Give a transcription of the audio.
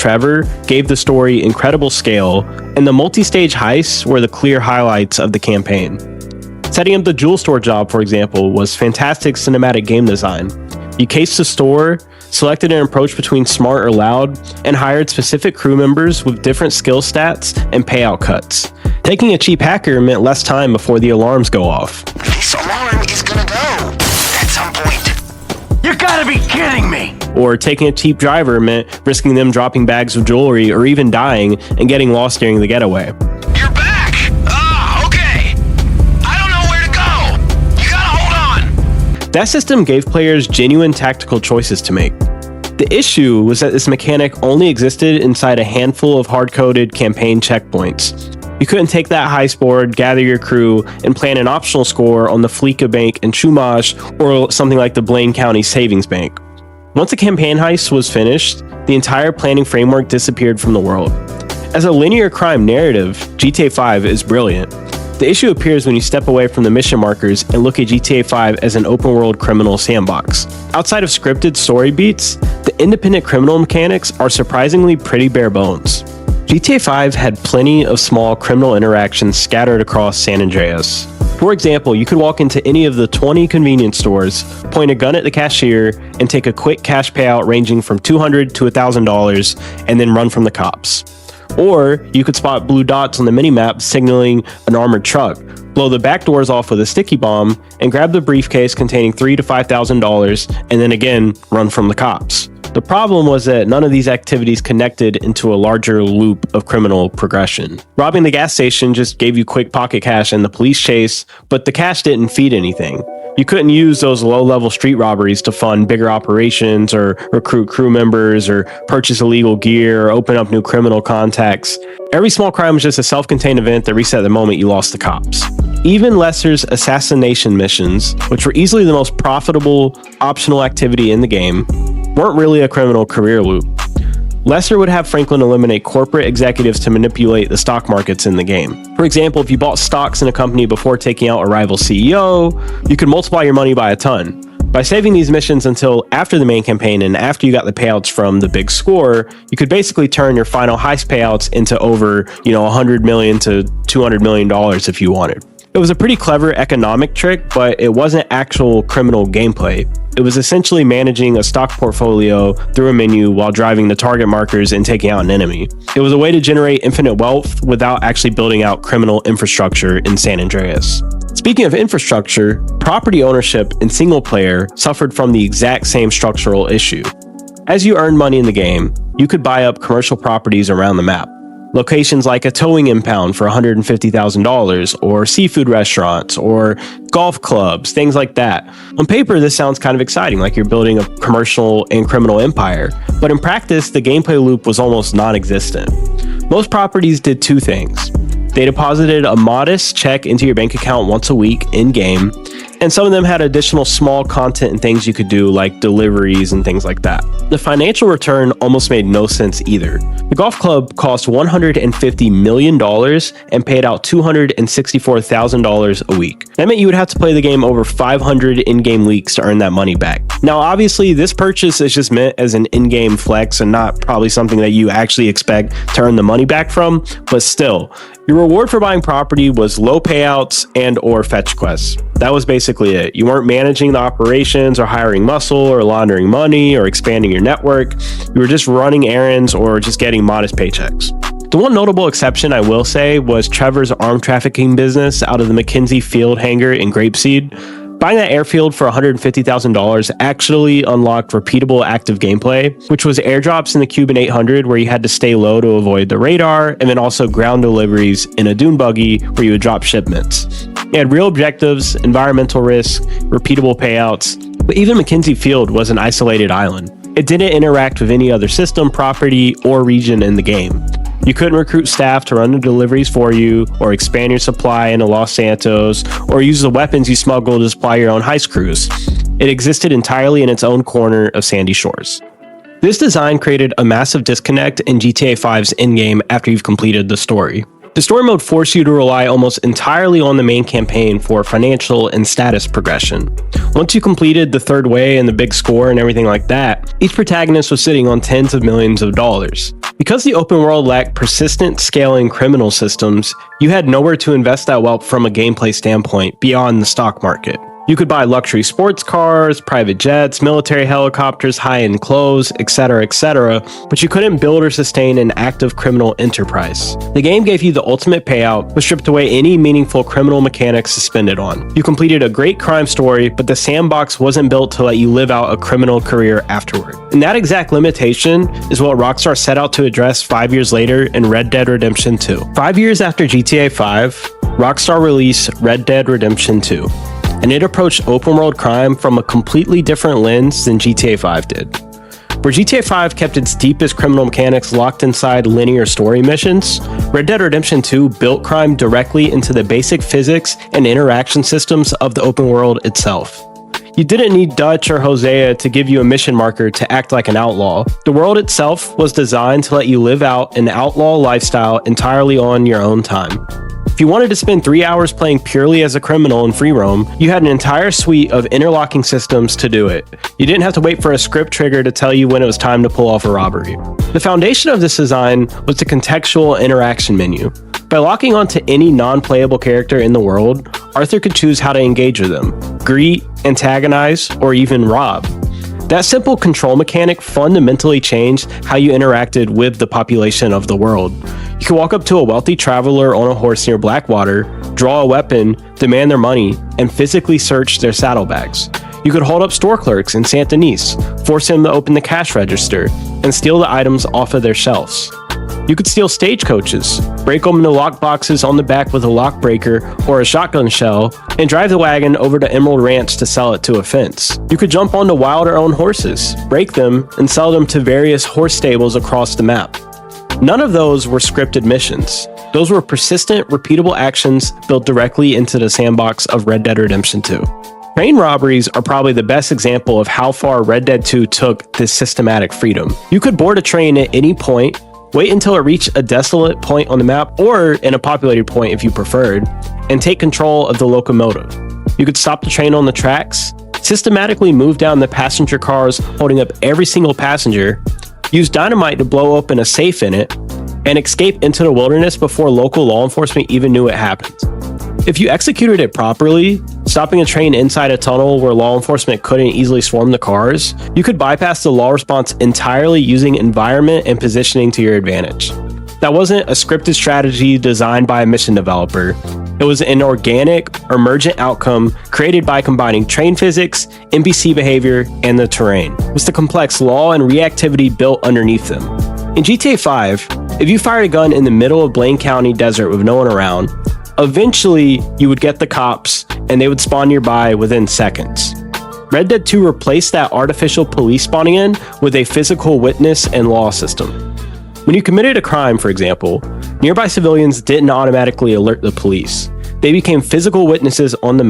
Trevor gave the story incredible scale, and the multi-stage heists were the clear highlights of the campaign. Setting up the jewel store job, for example, was fantastic cinematic game design. You cased the store, selected an approach between smart or loud, and hired specific crew members with different skill stats and payout cuts. Taking a cheap hacker meant less time before the alarms go off. This alarm is gonna go at some point. You gotta be kidding me! Or taking a cheap driver meant risking them dropping bags of jewelry or even dying and getting lost during the getaway. You're back! Ah, okay! I don't know where to go! You gotta hold on! That system gave players genuine tactical choices to make. The issue was that this mechanic only existed inside a handful of hard-coded campaign checkpoints. You couldn't take that heist board, gather your crew, and plan an optional score on the Fleeca Bank in Chumash or something like the Blaine County Savings Bank. Once the campaign heist was finished, the entire planning framework disappeared from the world. As a linear crime narrative, GTA 5 is brilliant. The issue appears when you step away from the mission markers and look at GTA 5 as an open-world criminal sandbox. Outside of scripted story beats, the independent criminal mechanics are surprisingly pretty bare bones. GTA 5 had plenty of small criminal interactions scattered across San Andreas. For example, you could walk into any of the 20 convenience stores, point a gun at the cashier, and take a quick cash payout ranging from $200 to $1,000, and then run from the cops. Or you could spot blue dots on the minimap signaling an armored truck, blow the back doors off with a sticky bomb, and grab the briefcase containing $3,000 to $5,000, and then again run from the cops. The problem was that none of these activities connected into a larger loop of criminal progression. Robbing the gas station just gave you quick pocket cash and the police chase, but the cash didn't feed anything. You couldn't use those low-level street robberies to fund bigger operations or recruit crew members or purchase illegal gear or open up new criminal contacts. Every small crime was just a self-contained event that reset the moment you lost the cops. Even Lester's assassination missions, which were easily the most profitable optional activity in the game, weren't really a criminal career loop. Lester would have Franklin eliminate corporate executives to manipulate the stock markets in the game. For example, if you bought stocks in a company before taking out a rival CEO, you could multiply your money by a ton. By saving these missions until after the main campaign and after you got the payouts from the big score, you could basically turn your final heist payouts into over, $100 million to $200 million if you wanted. It was a pretty clever economic trick, but it wasn't actual criminal gameplay. It was essentially managing a stock portfolio through a menu while driving the target markers and taking out an enemy. It was a way to generate infinite wealth without actually building out criminal infrastructure in San Andreas. Speaking of infrastructure, property ownership in single player suffered from the exact same structural issue. As you earned money in the game, you could buy up commercial properties around the map. Locations like a towing impound for $150,000, or seafood restaurants, or golf clubs, things like that. On paper, this sounds kind of exciting, like you're building a commercial and criminal empire, but in practice, the gameplay loop was almost non-existent. Most properties did two things. They deposited a modest check into your bank account once a week in-game, and some of them had additional small content and things you could do like deliveries and things like that. The financial return almost made no sense either. The golf club cost $150 million and paid out $264,000 a week. That meant you would have to play the game over 500 in-game weeks to earn that money back. Now obviously this purchase is just meant as an in-game flex and not probably something that you actually expect to earn the money back from, but still, your reward for buying property was low payouts and or fetch quests. That was basically it. You weren't managing the operations or hiring muscle or laundering money or expanding your network. You were just running errands or just getting modest paychecks. The one notable exception I will say was Trevor's arm trafficking business out of the McKinsey Field hangar in Grapeseed. Buying that airfield for $150,000 actually unlocked repeatable active gameplay, which was airdrops in the Cuban 800 where you had to stay low to avoid the radar, and then also ground deliveries in a dune buggy where you would drop shipments. It had real objectives, environmental risk, repeatable payouts, but even McKinsey Field was an isolated island. It didn't interact with any other system, property, or region in the game. You couldn't recruit staff to run the deliveries for you, or expand your supply into Los Santos, or use the weapons you smuggle to supply your own heist crews. It existed entirely in its own corner of Sandy Shores. This design created a massive disconnect in GTA 5's endgame after you've completed the story. The story mode forced you to rely almost entirely on the main campaign for financial and status progression. Once you completed the third way and the big score and everything like that, each protagonist was sitting on tens of millions of dollars. Because the open world lacked persistent scaling criminal systems, you had nowhere to invest that wealth from a gameplay standpoint beyond the stock market. You could buy luxury sports cars, private jets, military helicopters, high-end clothes, etc., but you couldn't build or sustain an active criminal enterprise. The game gave you the ultimate payout, but stripped away any meaningful criminal mechanics suspended on. You completed a great crime story, but the sandbox wasn't built to let you live out a criminal career afterward. And that exact limitation is what Rockstar set out to address 5 years later in Red Dead Redemption 2. 5 years after GTA 5, Rockstar released Red Dead Redemption 2. And it approached open world crime from a completely different lens than GTA 5 did. Where GTA 5 kept its deepest criminal mechanics locked inside linear story missions, Red Dead Redemption 2 built crime directly into the basic physics and interaction systems of the open world itself. You didn't need Dutch or Hosea to give you a mission marker to act like an outlaw. The world itself was designed to let you live out an outlaw lifestyle entirely on your own time. If you wanted to spend 3 hours playing purely as a criminal in free roam, you had an entire suite of interlocking systems to do it. You didn't have to wait for a script trigger to tell you when it was time to pull off a robbery. The foundation of this design was the contextual interaction menu. By locking onto any non-playable character in the world, Arthur could choose how to engage with them, greet, antagonize, or even rob. That simple control mechanic fundamentally changed how you interacted with the population of the world. You could walk up to a wealthy traveler on a horse near Blackwater, draw a weapon, demand their money, and physically search their saddlebags. You could hold up store clerks in Saint Denis, force them to open the cash register, and steal the items off of their shelves. You could steal stagecoaches, break open the lock boxes on the back with a lock breaker or a shotgun shell, and drive the wagon over to Emerald Ranch to sell it to a fence. You could jump onto wild or owned horses, break them, and sell them to various horse stables across the map. None of those were scripted missions. Those were persistent, repeatable actions built directly into the sandbox of Red Dead Redemption 2. Train robberies are probably the best example of how far Red Dead 2 took this systematic freedom. You could board a train at any point, wait until it reached a desolate point on the map, or in a populated point if you preferred, and take control of the locomotive. You could stop the train on the tracks, systematically move down the passenger cars holding up every single passenger, use dynamite to blow open a safe in it, and escape into the wilderness before local law enforcement even knew it happened. If you executed it properly, stopping a train inside a tunnel where law enforcement couldn't easily swarm the cars, you could bypass the law response entirely using environment and positioning to your advantage. That wasn't a scripted strategy designed by a mission developer. It was an organic, emergent outcome created by combining train physics, NPC behavior, and the terrain, with the complex law and reactivity built underneath them. In GTA 5, if you fired a gun in the middle of Blaine County desert with no one around, eventually you would get the cops and they would spawn nearby within seconds. Red Dead 2 replaced that artificial police spawning in with a physical witness and law system. When you committed a crime, for example, nearby civilians didn't automatically alert the police. They became physical witnesses on the map.